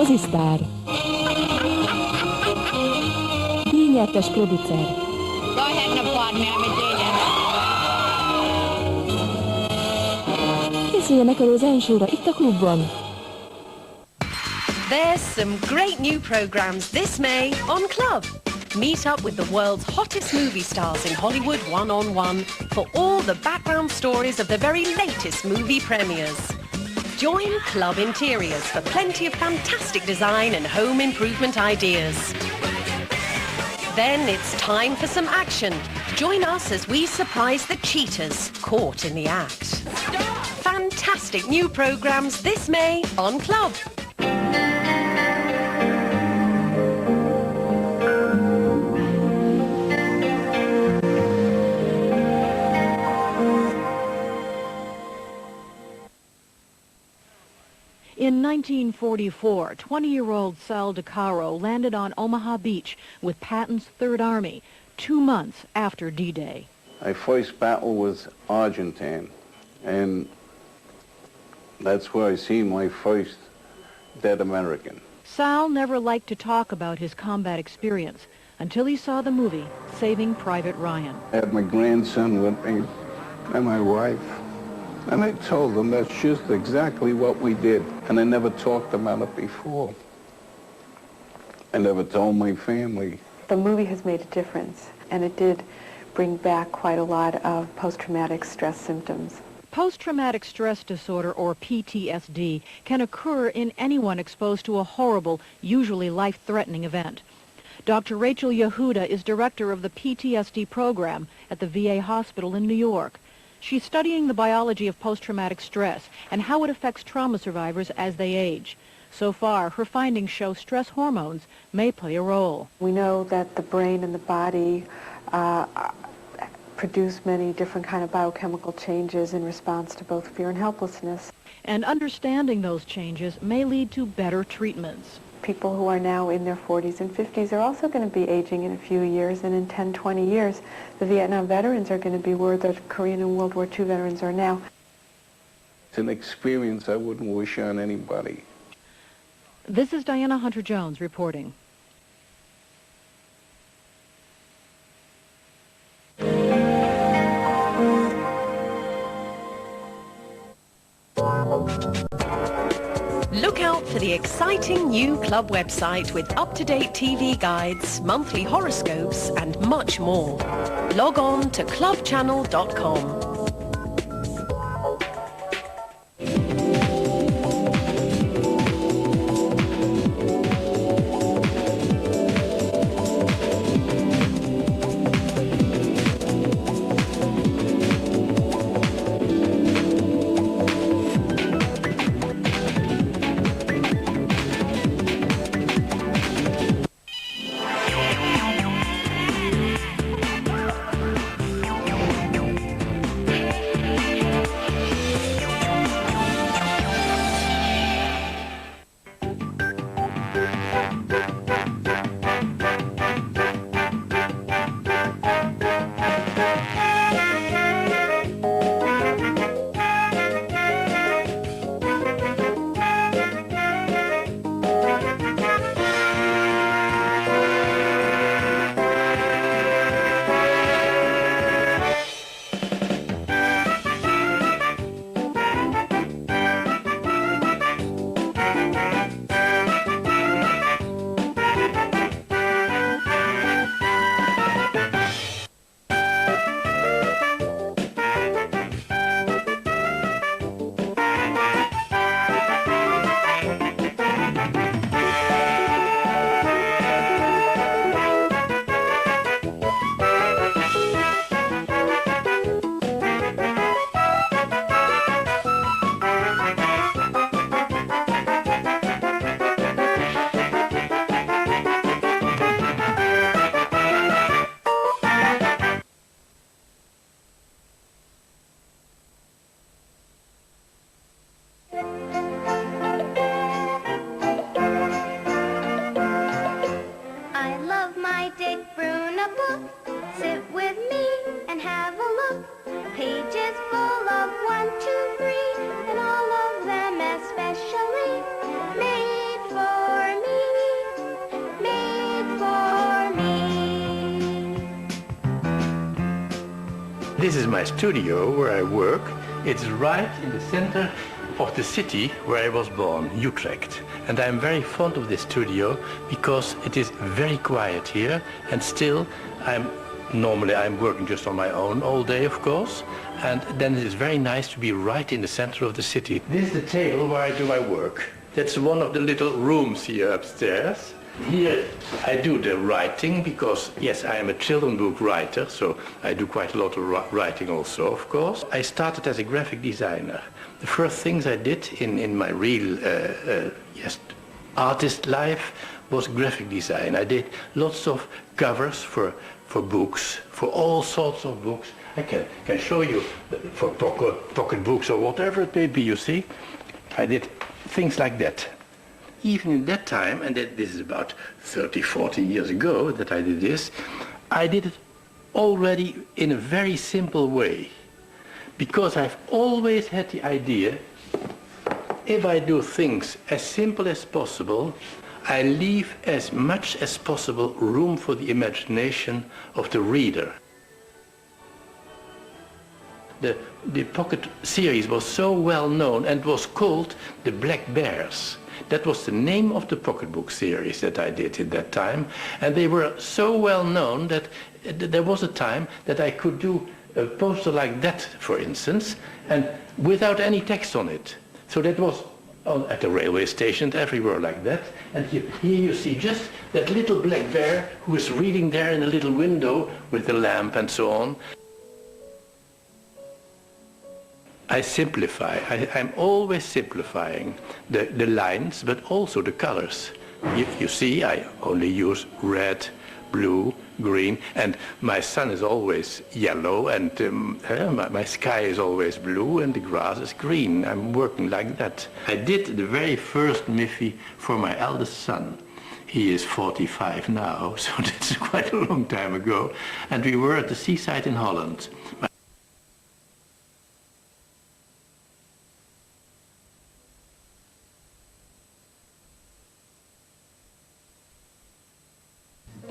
mozisztár, díjnyertes producer, készüljenek elő az ensóra itt a klubban. There's some great new programs this May on Club. Meet up with the world's hottest movie stars in Hollywood one-on-one for all the background stories of the very latest movie premieres. Join Club Interiors for plenty of fantastic design and home improvement ideas. Then it's time for some action. Join us as we surprise the cheaters caught in the act. Fantastic new programs this May on Club. In 1944, 20-year-old Sal DeCaro landed on Omaha Beach with Patton's Third Army 2 months after D-Day. My first battle was Argentine, and that's where I seen my first dead American. Sal never liked to talk about his combat experience until he saw the movie Saving Private Ryan. I had my grandson with me and my wife, and I told them that's just exactly what we did. And I never talked about it before. I never told my family. The movie has made a difference, and it did bring back quite a lot of post-traumatic stress symptoms. Post-traumatic stress disorder, or PTSD, can occur in anyone exposed to a horrible, usually life-threatening event. Dr. Rachel Yehuda is director of the PTSD program at the VA hospital in New York. She's studying the biology of post-traumatic stress and how it affects trauma survivors as they age. So far, her findings show stress hormones may play a role. We know that the brain and the body produce many different kind of biochemical changes in response to both fear and helplessness. And understanding those changes may lead to better treatments. People who are now in their 40s and 50s are also going to be aging in a few years, and in 10, 20 years, the Vietnam veterans are going to be where the Korean and World War II veterans are now. It's an experience I wouldn't wish on anybody. This is Diana Hunter-Jones reporting. Look out for the exciting new Club website with up-to-date TV guides, monthly horoscopes, and much more. Log on to clubchannel.com. One, two, three, and all of them especially made for This is my studio where I work. It's right in the center of the city where I was born, Utrecht. And I'm very fond of this studio because it is very quiet here, and still normally I'm working just on my own all day, of course, and then it is very nice to be right in the center of the city. This is the table where I do my work. That's one of the little rooms here upstairs. Here I do the writing because, yes, I am a children book writer, so I do quite a lot of writing also, of course. I started as a graphic designer. The first things I did in my real artist life was graphic design. I did lots of covers for books, for all sorts of books. I can show you for pocket books or whatever it may be, you see. I did things like that. Even in that time, and this is about 30, 40 years ago that I did this, I did it already in a very simple way. Because I've always had the idea, if I do things as simple as possible, I leave as much as possible room for the imagination of the reader. The pocket series was so well known and was called the Black Bears. That was the name of the pocketbook series that I did at that time. And they were so well known that there was a time that I could do a poster like that, for instance, and without any text on it. So that was at the railway station, everywhere like that. And here you see just that little black bear who is reading there in a little window with the lamp and so on. I simplify. I'm always simplifying the lines, but also the colors. You see, I only use red, blue, green, and my sun is always yellow, and my sky is always blue, and the grass is green. I'm working like that. I did the very first Miffy for my eldest son. He is 45 now, so that's quite a long time ago. And we were at the seaside in Holland.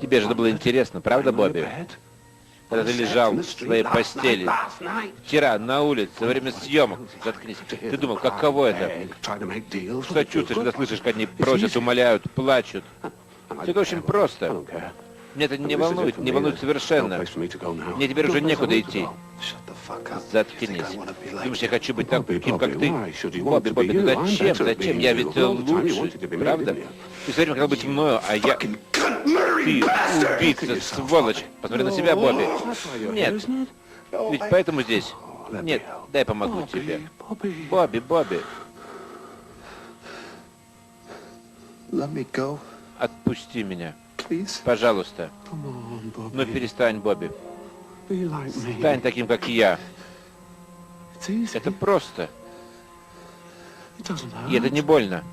Тебе же это было интересно, правда, Бобби? Когда ты лежал в своей постели вчера на улице во время съемок, заткнись, ты думал, каково это? Что чувствуешь, когда слышишь, как они просят, умоляют, плачут? Все это очень просто. Меня это не волнует совершенно. Мне теперь уже некуда идти. Заткнись. Думаешь, я хочу быть таким, как ты? Бобби, ну зачем? Я ведь лучше, правда? Ты все время хотел быть мною, а я... Ты убийца, сволочь. Посмотри на себя, Бобби. Нет. Ведь поэтому здесь. Нет, дай помогу тебе. Бобби. Отпусти меня. Пожалуйста. Ну перестань, Бобби. Стань таким, как я. Это просто. И это не больно.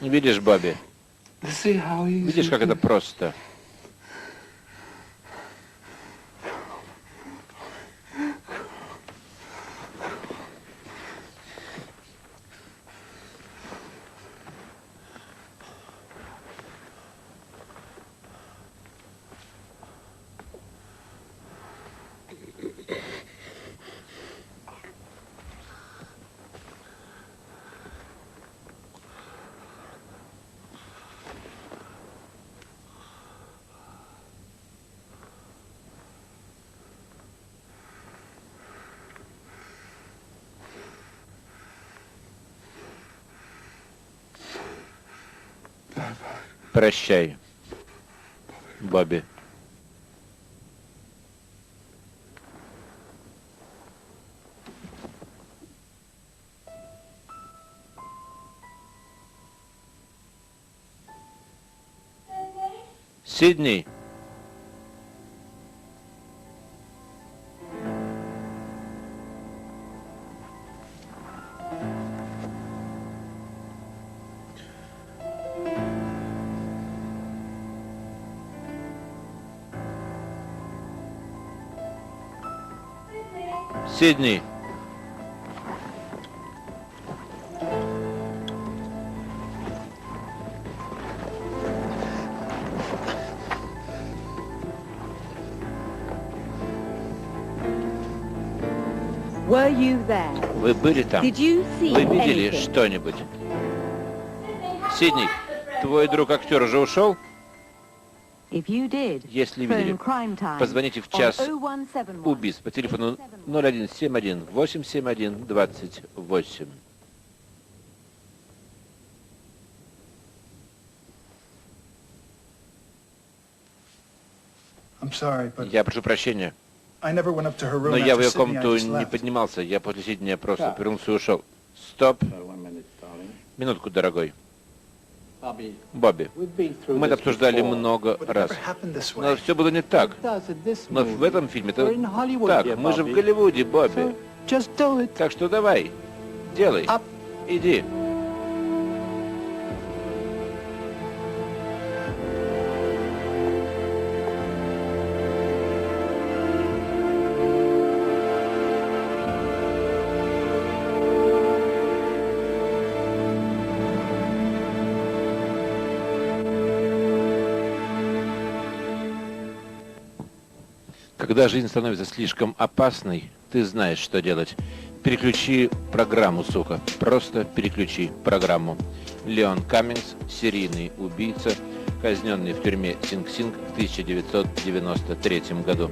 Видишь, Бобби? Видишь, как это просто? Прощай, Бобби. Сидней. Сидней. Were you there? Вы были там? Did you see Вы видели anything? что-нибудь? Сидней, твой друг-актер уже ушел? If you did, Если phone видели, crime time позвоните в on час 0171 убийц по телефону 0171 871 28. I'm sorry, but Я прошу прощения, I never went up to her room но я в after ее Sydney. I комнату just не left. поднимался. Я после Сиднея просто повернулся и ушел. Стоп. Минутку, дорогой. Бобби, мы это обсуждали много But it раз. never happened this way. Но все было не так. Но в этом фильме это так. Мы же в Голливуде, Бобби. Так что давай, делай. Иди. Когда жизнь становится слишком опасной, ты знаешь, что делать. Переключи программу, сука. Просто переключи программу. Леон Каммингс, серийный убийца, казненный в тюрьме Синг-Синг в 1993 году.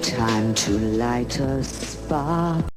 Time to light a spark.